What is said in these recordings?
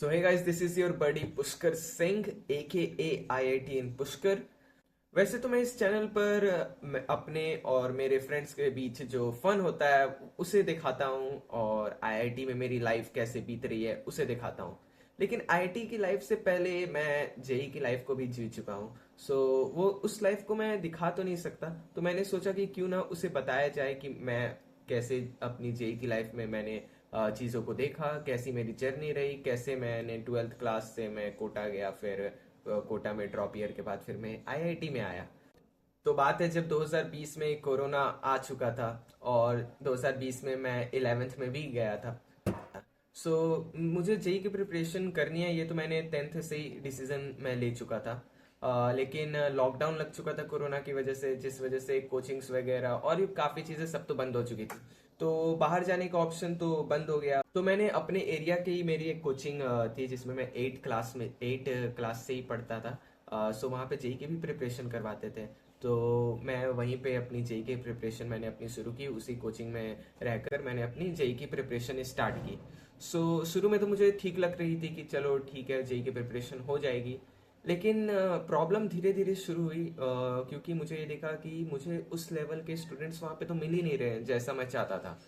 So hey guys, this is your buddy Pushkar Singh aka IIT in Pushkar. वैसे तो मैं इस चैनल पर मैं अपने और मेरे फ्रेंड्स के बीच जो फन होता है उसे दिखाता हूँ और आईआईटी में मेरी लाइफ कैसे बीत रही है उसे दिखाता हूँ। लेकिन आईआईटी की लाइफ से पहले मैं जेई की लाइफ को भी जी चुका हूँ। सो वो उस लाइफ को मैं दिखा तो नहीं सकता, तो मैंने सोचा कि क्यों ना उसे बताया जाए कि मैं कैसे अपनी जेई की लाइफ में मैंने चीज़ों को देखा, कैसी मेरी जर्नी रही, कैसे मैंने ट्वेल्थ क्लास से मैं कोटा गया, फिर कोटा में ड्रॉप ईयर के बाद फिर मैं आईआईटी में आया। तो बात है जब 2020 में कोरोना आ चुका था और 2020 में मैं 11th में भी गया था। मुझे जेई की प्रिपरेशन करनी है, ये तो मैंने 10th से ही डिसीजन मैं ले चुका था। लेकिन लॉकडाउन लग चुका था कोरोना की वजह से, जिस वजह से कोचिंग्स वगैरह और भी काफ़ी चीज़ें सब तो बंद हो चुकी थी। तो बाहर जाने का ऑप्शन तो बंद हो गया। तो मैंने अपने एरिया की ही मेरी एक कोचिंग थी जिसमें मैं 8 क्लास से ही पढ़ता था। वहाँ पे जेई की भी प्रिपरेशन करवाते थे। तो मैं वहीं पे अपनी जेई की प्रिपरेशन मैंने अपनी शुरू की, उसी कोचिंग में रहकर मैंने अपनी जेई की प्रिपरेशन स्टार्ट की। शुरू में तो मुझे ठीक लग रही थी कि चलो ठीक है, जेई की प्रिपरेशन हो जाएगी। लेकिन प्रॉब्लम धीरे धीरे शुरू हुई, क्योंकि मुझे ये देखा कि मुझे उस लेवल के स्टूडेंट्स वहाँ पे तो मिल ही नहीं रहे हैं जैसा मैं चाहता था।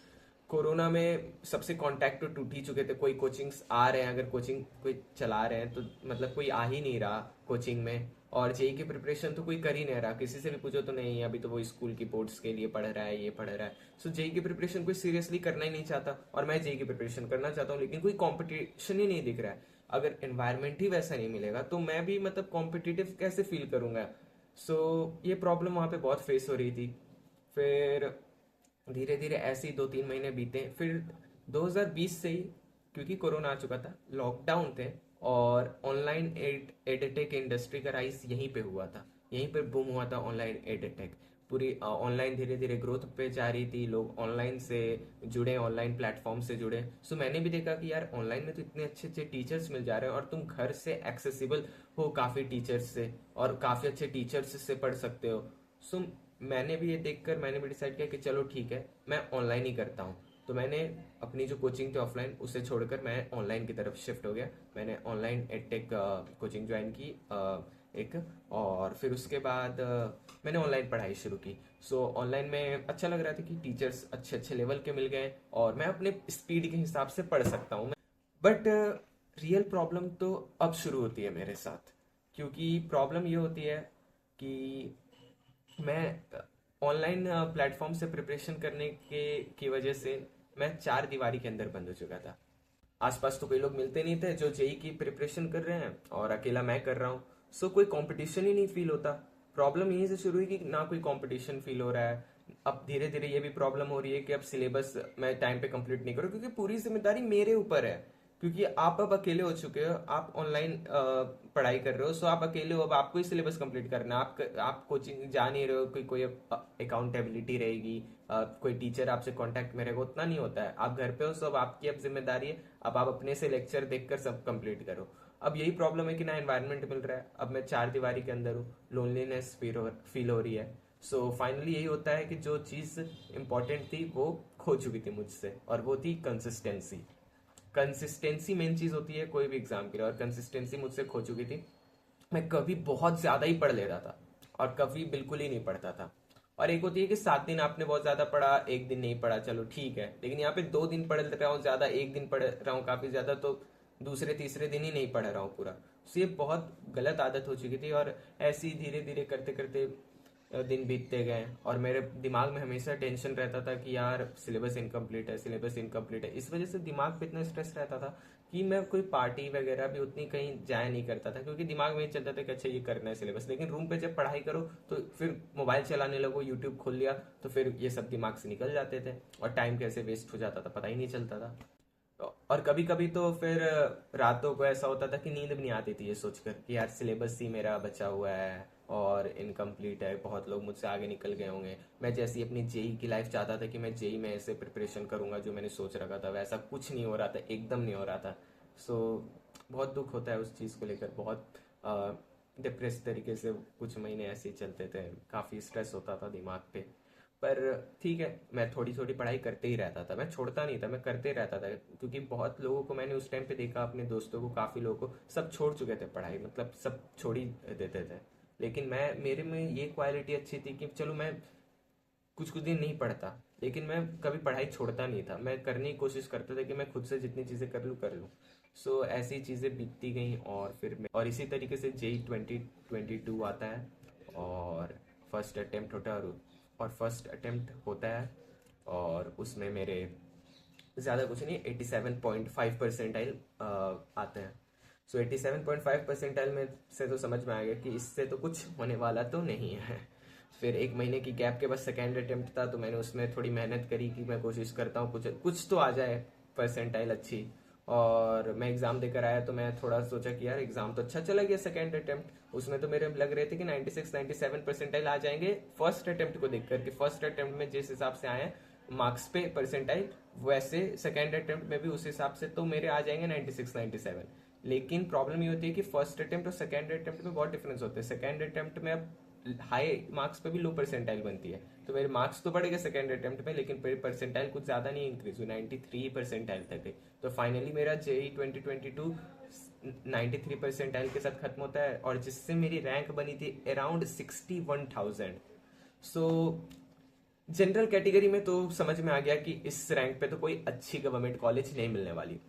कोरोना में सबसे कांटेक्ट तो टूट ही चुके थे। कोई कोचिंग्स आ रहे हैं, अगर कोचिंग कोई चला रहे हैं तो मतलब कोई आ ही नहीं रहा कोचिंग में। और जेई की प्रिपरेशन तो कोई कर ही नहीं रहा, किसी से भी पूछो तो नहीं, अभी तो वो स्कूल की बोर्ड्स के लिए पढ़ रहा है, ये पढ़ रहा है। जेई की प्रिपरेशन कोई सीरियसली करना ही नहीं चाहता, और मैं जेई की प्रिपरेशन करना चाहता हूँ लेकिन कोई कंपटीशन ही नहीं दिख रहा है। अगर एनवायरनमेंट ही वैसा नहीं मिलेगा तो मैं भी मतलब कॉम्पिटिटिव कैसे फील करूंगा। ये प्रॉब्लम वहाँ पे बहुत फेस हो रही थी। फिर धीरे धीरे ऐसे ही 2-3 महीने बीते, फिर 2020 से ही, क्योंकि कोरोना आ चुका था, लॉकडाउन थे, और ऑनलाइन एडटेक इंडस्ट्री का राइज यहीं पे हुआ था। यहीं पे बूम हुआ था ऑनलाइन एडटेक। पूरी ऑनलाइन धीरे धीरे ग्रोथ पे जा रही थी, लोग ऑनलाइन से जुड़े, ऑनलाइन प्लेटफॉर्म से जुड़े। मैंने भी देखा कि यार ऑनलाइन में तो इतने अच्छे अच्छे टीचर्स मिल जा रहे हैं और तुम घर से एक्सेसिबल हो काफ़ी टीचर्स से, और काफ़ी अच्छे टीचर्स से पढ़ सकते हो। सो मैंने भी ये देखकर मैंने भी डिसाइड किया कि चलो ठीक है, मैं ऑनलाइन ही करता हूँ। तो मैंने अपनी जो कोचिंग थी ऑफलाइन उसे छोड़कर मैं ऑनलाइन की तरफ शिफ्ट हो गया। मैंने ऑनलाइन एडटेक कोचिंग ज्वाइन की, एक। और फिर उसके बाद मैंने ऑनलाइन पढ़ाई शुरू की। ऑनलाइन में अच्छा लग रहा था कि टीचर्स अच्छे अच्छे लेवल के मिल गए और मैं अपने स्पीड के हिसाब से पढ़ सकता हूँ। बट रियल प्रॉब्लम तो अब शुरू होती है मेरे साथ, क्योंकि प्रॉब्लम ये होती है कि मैं ऑनलाइन प्लेटफॉर्म से प्रिपरेशन करने के की वजह से मैं चार दीवारी के अंदर बंद हो चुका था। आसपास तो कोई लोग मिलते नहीं थे जो जेई की प्रिपरेशन कर रहे हैं, और अकेला मैं कर रहा हूँ। कोई कंपटीशन ही नहीं फील होता। प्रॉब्लम यहीं से शुरू हुई कि ना कोई कंपटीशन फील हो रहा है। अब धीरे धीरे ये भी प्रॉब्लम हो रही है कि अब सिलेबस मैं टाइम पे कंप्लीट नहीं करूँ, क्योंकि पूरी जिम्मेदारी मेरे ऊपर है। क्योंकि आप अब अकेले हो चुके हो, आप ऑनलाइन पढ़ाई कर रहे हो, आप अकेले हो, अब आपको ही सिलेबस कंप्लीट करना है। आप कोचिंग जा नहीं रहे हो, कोई कोई अकाउंटेबिलिटी रहेगी, कोई टीचर आपसे कांटेक्ट में रहेगा, उतना नहीं होता है। आप घर पे हो, सब आपकी अब जिम्मेदारी है। अब आप अपने से लेक्चर देखकर सब कंप्लीट करो। अब यही प्रॉब्लम है कि ना एनवायरनमेंट मिल रहा है, अब मैं चार दीवारी के अंदर हूँ, लोनलीनेस फील हो रही है। फाइनली यही होता है कि जो चीज़ इंपॉर्टेंट थी वो खो चुकी थी मुझसे, और वो थी कंसिस्टेंसी। कंसिस्टेंसी मेन चीज़ होती है कोई भी एग्जाम के लिए, और कंसिस्टेंसी मुझसे खो चुकी थी। मैं कभी बहुत ज़्यादा ही पढ़ लेता था और कभी बिल्कुल ही नहीं पढ़ता था। और एक होती है कि 7 दिन आपने बहुत ज़्यादा पढ़ा, एक दिन नहीं पढ़ा, चलो ठीक है। लेकिन यहाँ पे 2 दिन पढ़ रहा हूँ ज़्यादा, एक दिन पढ़ रहा हूँ काफ़ी ज़्यादा, तो दूसरे तीसरे दिन ही नहीं पढ़ रहा हूँ पूरा। ये बहुत गलत आदत हो चुकी थी, और ऐसे ही धीरे धीरे करते करते दिन बीतते गए, और मेरे दिमाग में हमेशा टेंशन रहता था कि यार सिलेबस इनकम्प्लीट है, सिलेबस इनकम्प्लीट है। इस वजह से दिमाग पे इतना स्ट्रेस रहता था कि मैं कोई पार्टी वगैरह भी उतनी कहीं जाया नहीं करता था, क्योंकि दिमाग में ये चलता था कि अच्छा ये करना है सिलेबस। लेकिन रूम पे जब पढ़ाई करो तो फिर मोबाइल चलाने लगो, यूट्यूब खोल लिया, तो फिर ये सब दिमाग से निकल जाते थे, और टाइम कैसे वेस्ट हो जाता था पता ही नहीं चलता था। और कभी कभी तो फिर रातों को ऐसा होता था कि नींद भी नहीं आती थी, ये सोचकर कि यार सिलेबस ही मेरा बचा हुआ है और इनकम्प्लीट है, बहुत लोग मुझसे आगे निकल गए होंगे। मैं जैसी अपनी जेई की लाइफ चाहता था कि मैं जेई में ऐसे प्रिपरेशन करूंगा जो मैंने सोच रखा था, वैसा कुछ नहीं हो रहा था, एकदम नहीं हो रहा था। सो बहुत दुख होता है उस चीज़ को लेकर, बहुत डिप्रेस तरीके से कुछ महीने ऐसे ही चलते थे, काफ़ी स्ट्रेस होता था दिमाग पे। पर ठीक है, मैं थोड़ी थोड़ी पढ़ाई करते ही रहता था, मैं छोड़ता नहीं था, मैं करते रहता था, क्योंकि बहुत लोगों को मैंने उस टाइम पे देखा, अपने दोस्तों को, काफ़ी लोगों को, सब छोड़ चुके थे पढ़ाई, मतलब सब छोड़ ही देते थे। लेकिन मैं, मेरे में ये क्वालिटी अच्छी थी कि चलो मैं कुछ कुछ दिन नहीं पढ़ता, लेकिन मैं कभी पढ़ाई छोड़ता नहीं था, मैं करने की कोशिश करता था कि मैं खुद से जितनी चीज़ें कर लूँ। सो ऐसी चीज़ें बीतती गई, और फिर मैं, और इसी तरीके से जेई 2022 आता है, और फर्स्ट अटेम्प्ट होता है, और फर्स्ट अटेम्प्ट होता है, और उसमें मेरे ज़्यादा कुछ नहीं, 87.5 परसेंटाइल आते हैं। सो 87.5 परसेंटाइल में से तो समझ में आ गया कि इससे तो कुछ होने वाला तो नहीं है। फिर एक महीने की गैप के बाद सेकेंड अटेम्प्ट था, तो मैंने उसमें थोड़ी मेहनत करी कि मैं कोशिश करता हूँ कुछ कुछ तो आ जाए, परसेंटाइल अच्छी। और मैं एग्ज़ाम देकर आया, तो मैं थोड़ा सोचा कि यार एग्ज़ाम तो अच्छा चला गया, सेकेंड अटेम्प्ट उसमें तो मेरे लग रहे थे कि 96 97 परसेंटाइल आ जाएंगे, फर्स्ट अटेम्प्ट को देख करके। फर्स्ट अटेम्प्ट में जिस हिसाब से आए मार्क्स पे परसेंटाइल, वैसे सेकेंड अटेम्प्ट में भी उस हिसाब से तो मेरे आ जाएंगे 96 97। लेकिन प्रॉब्लम ये होती है कि फर्स्ट अटेम्प्ट और सेकेंड अटेम्प्ट में बहुत डिफरेंस होते हैं। सेकेंड अटेम्प्ट में अब हाई मार्क्स पे भी लो परसेंटाइल बनती है, तो मेरे मार्क्स तो बढ़ गए सेकेंड अटेम्प्ट में, लेकिन मेरी परसेंटाइल कुछ ज़्यादा नहीं इंक्रीज हुई, 93 परसेंटाइल तक गई। तो फाइनली मेरा जेई 2022 93 परसेंटाइल के साथ खत्म होता है, और जिससे मेरी रैंक बनी थी अराउंड 61,000। सो जनरल कैटेगरी में तो समझ में आ गया कि इस रैंक पे तो कोई अच्छी गवर्नमेंट कॉलेज नहीं मिलने वाली।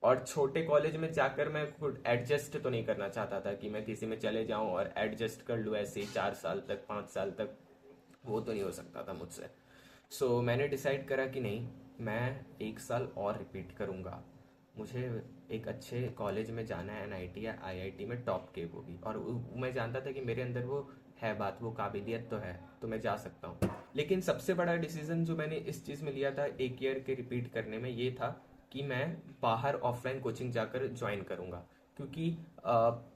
और छोटे कॉलेज में जाकर मैं खुद एडजस्ट तो नहीं करना चाहता था कि मैं किसी में चले जाऊं और एडजस्ट कर लूं ऐसे ही 4 साल तक, 5 साल तक, वो तो नहीं हो सकता था मुझसे। सो मैंने डिसाइड करा कि नहीं, मैं 1 साल और रिपीट करूंगा, मुझे एक अच्छे कॉलेज में जाना है, एनआईटी या आईआईटी में, टॉप के वो भी। और मैं जानता था कि मेरे अंदर वो है बात, वो काबिलियत तो है, तो मैं जा सकता हूँ। लेकिन सबसे बड़ा डिसीजन जो मैंने इस चीज़ में लिया था, एक ईयर के रिपीट करने में, ये था कि मैं बाहर ऑफलाइन कोचिंग जाकर ज्वाइन करूंगा। क्योंकि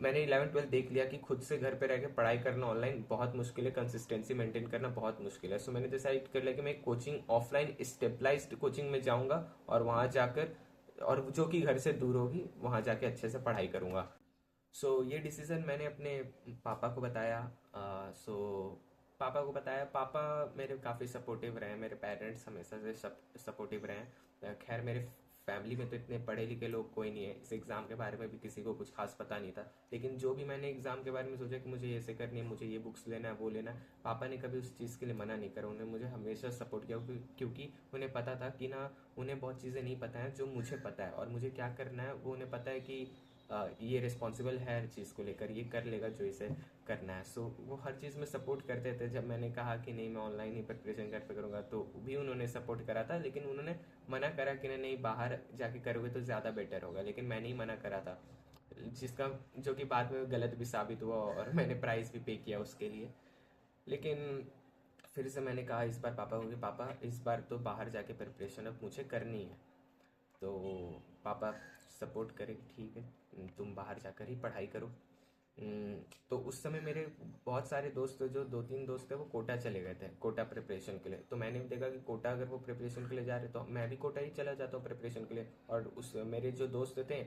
मैंने 11 12 देख लिया कि खुद से घर पे रह के पढ़ाई करना ऑनलाइन बहुत मुश्किल है, कंसिस्टेंसी मेंटेन करना बहुत मुश्किल है। सो मैंने डिसाइड कर लिया कि मैं कोचिंग ऑफलाइन स्टेबलाइज्ड कोचिंग में जाऊंगा, और वहाँ जाकर, और जो कि घर से दूर होगी, वहाँ जाके अच्छे से पढ़ाई करूंगा। सो ये डिसीजन मैंने अपने पापा को बताया। पापा को बताया, पापा मेरे काफ़ी सपोर्टिव रहे, मेरे पेरेंट्स हमेशा से सपोर्टिव रहे हैं। खैर मेरे फैमिली में तो इतने पढ़े लिखे लोग कोई नहीं है, इस एग्ज़ाम के बारे में भी किसी को कुछ खास पता नहीं था। लेकिन जो भी मैंने एग्ज़ाम के बारे में सोचा कि मुझे ऐसे करनी है, मुझे ये बुक्स लेना है, वो लेना है, पापा ने कभी उस चीज़ के लिए मना नहीं करा, उन्होंने मुझे हमेशा सपोर्ट किया, क्योंकि उन्हें पता था कि ना, उन्हें बहुत चीज़ें नहीं पता है जो मुझे पता है, और मुझे क्या करना है वो उन्हें पता है कि ये रिस्पॉन्सिबल है हर चीज़ को लेकर, ये कर लेगा जो इसे करना है। सो वो हर चीज़ में सपोर्ट करते थे। जब मैंने कहा कि नहीं, मैं ऑनलाइन ही प्रिपरेशन घर पे करूँगा, तो भी उन्होंने सपोर्ट करा था, लेकिन उन्होंने मना करा कि नहीं नहीं, बाहर जाके करोगे तो ज़्यादा बेटर होगा। लेकिन मैंने ही मना करा था, जिसका, जो कि बाद में गलत भी साबित हुआ, और मैंने प्राइस भी पे किया उसके लिए। लेकिन फिर से मैंने कहा इस बार पापा को कि पापा, इस बार तो बाहर जाके प्रिपरेशन अब मुझे करनी है। तो पापा सपोर्ट करे, ठीक है, तुम बाहर जाकर ही पढ़ाई करो। तो उस समय मेरे बहुत सारे दोस्त, जो 2 3 दोस्त थे, वो कोटा चले गए थे, कोटा प्रिपरेशन के लिए। तो मैंने भी देखा कि कोटा अगर वो प्रिपरेशन के लिए जा रहे, तो मैं भी कोटा ही चला जाता हूँ प्रिपरेशन के लिए। और उस मेरे जो दोस्त थे,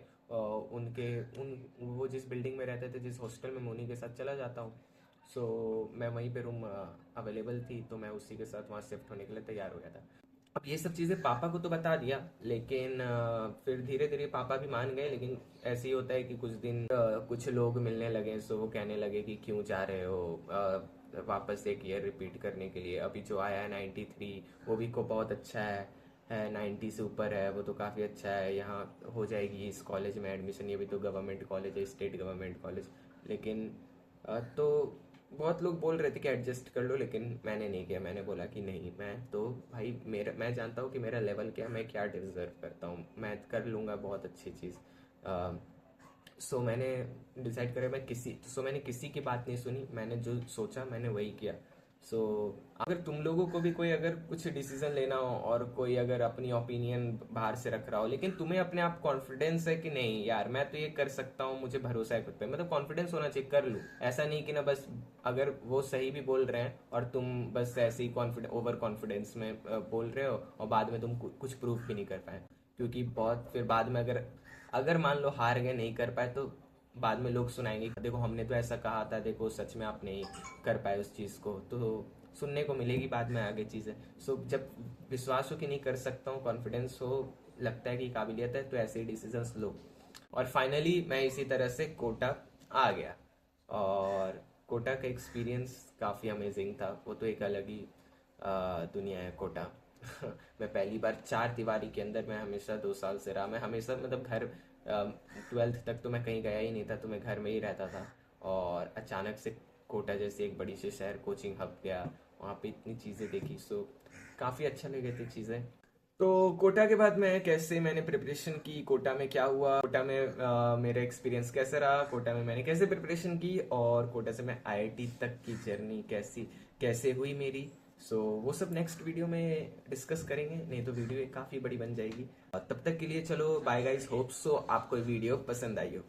उनके उन वो जिस बिल्डिंग में रहते थे, जिस हॉस्टल में, मैं उन्हीं के साथ चला जाता हूँ। सो मैं वहीं पे रूम अवेलेबल थी, तो मैं उसी के साथ वहाँ शिफ्ट होने के लिए तैयार हो गया था। अब ये सब चीज़ें पापा को तो बता दिया, लेकिन फिर धीरे धीरे पापा भी मान गए। लेकिन ऐसे ही होता है कि कुछ दिन कुछ लोग मिलने लगे, सो वो कहने लगे कि क्यों जा रहे हो वापस एक ईयर रिपीट करने के लिए। अभी जो आया है 93, वो भी को बहुत अच्छा है 90 से ऊपर है, वो तो काफ़ी अच्छा है, यहाँ हो जाएगी इस कॉलेज में एडमिशन, ये भी तो गवर्नमेंट कॉलेज है, स्टेट गवर्नमेंट कॉलेज। लेकिन तो बहुत लोग बोल रहे थे कि एडजस्ट कर लो, लेकिन मैंने नहीं किया। मैंने बोला कि नहीं, मैं तो भाई, मेरा, मैं जानता हूँ कि मेरा लेवल क्या है, मैं क्या डिजर्व करता हूँ, मैं कर लूँगा बहुत अच्छी चीज़। सो मैंने डिसाइड करा, मैंने किसी की बात नहीं सुनी, मैंने जो सोचा मैंने वही किया। सो अगर तुम लोगों को भी कोई अगर कुछ डिसीजन लेना हो, और कोई अगर अपनी ओपिनियन बाहर से रख रहा हो, लेकिन तुम्हें अपने आप कॉन्फिडेंस है कि नहीं यार मैं तो ये कर सकता हूँ, मुझे भरोसा है खुद पे, मतलब कॉन्फिडेंस होना चाहिए, कर लूँ। ऐसा नहीं कि ना बस, अगर वो सही भी बोल रहे हैं और तुम बस ऐसे ही कॉन्फिडेंस, ओवर कॉन्फिडेंस में बोल रहे हो, और बाद में तुम कुछ प्रूफ भी नहीं कर पाए। क्योंकि बहुत फिर बाद में, अगर अगर मान लो हार गए, नहीं कर पाए, तो बाद में लोग सुनाएंगे, देखो हमने तो ऐसा कहा था, देखो सच में आप नहीं कर पाए उस चीज़ को। तो सुनने को मिलेगी बाद में आगे चीज़ें। सो जब विश्वास हो कि नहीं कर सकता हूँ, कॉन्फिडेंस हो, लगता है कि काबिलियत है, तो ऐसे ही डिसीजंस लो। और फाइनली मैं इसी तरह से कोटा आ गया। और कोटा का एक्सपीरियंस काफ़ी अमेजिंग था। वो तो एक अलग ही दुनिया है कोटा। मैं पहली बार चार दीवारी के अंदर, मैं हमेशा 2 साल से रहा, मैं हमेशा मतलब घर 12th तक तो मैं कहीं गया ही नहीं था, तो मैं घर में ही रहता था। और अचानक से कोटा जैसे एक बड़ी से शहर, कोचिंग हब गया, वहाँ पे इतनी चीज़ें देखी। सो काफ़ी अच्छा लगे थे चीज़ें। तो कोटा के बाद मैं कैसे मैंने प्रिपरेशन की, कोटा में क्या हुआ, कोटा में मेरा एक्सपीरियंस कैसे रहा, कोटा में मैंने कैसे प्रिपरेशन की, और कोटा से मैं आईआईटी तक की जर्नी कैसी कैसे हुई मेरी। सो वो सब नेक्स्ट वीडियो में डिस्कस करेंगे, नहीं तो वीडियो काफ़ी बड़ी बन जाएगी। तब तक के लिए चलो बाय गाइस, होप सो आपको वीडियो पसंद आई हो।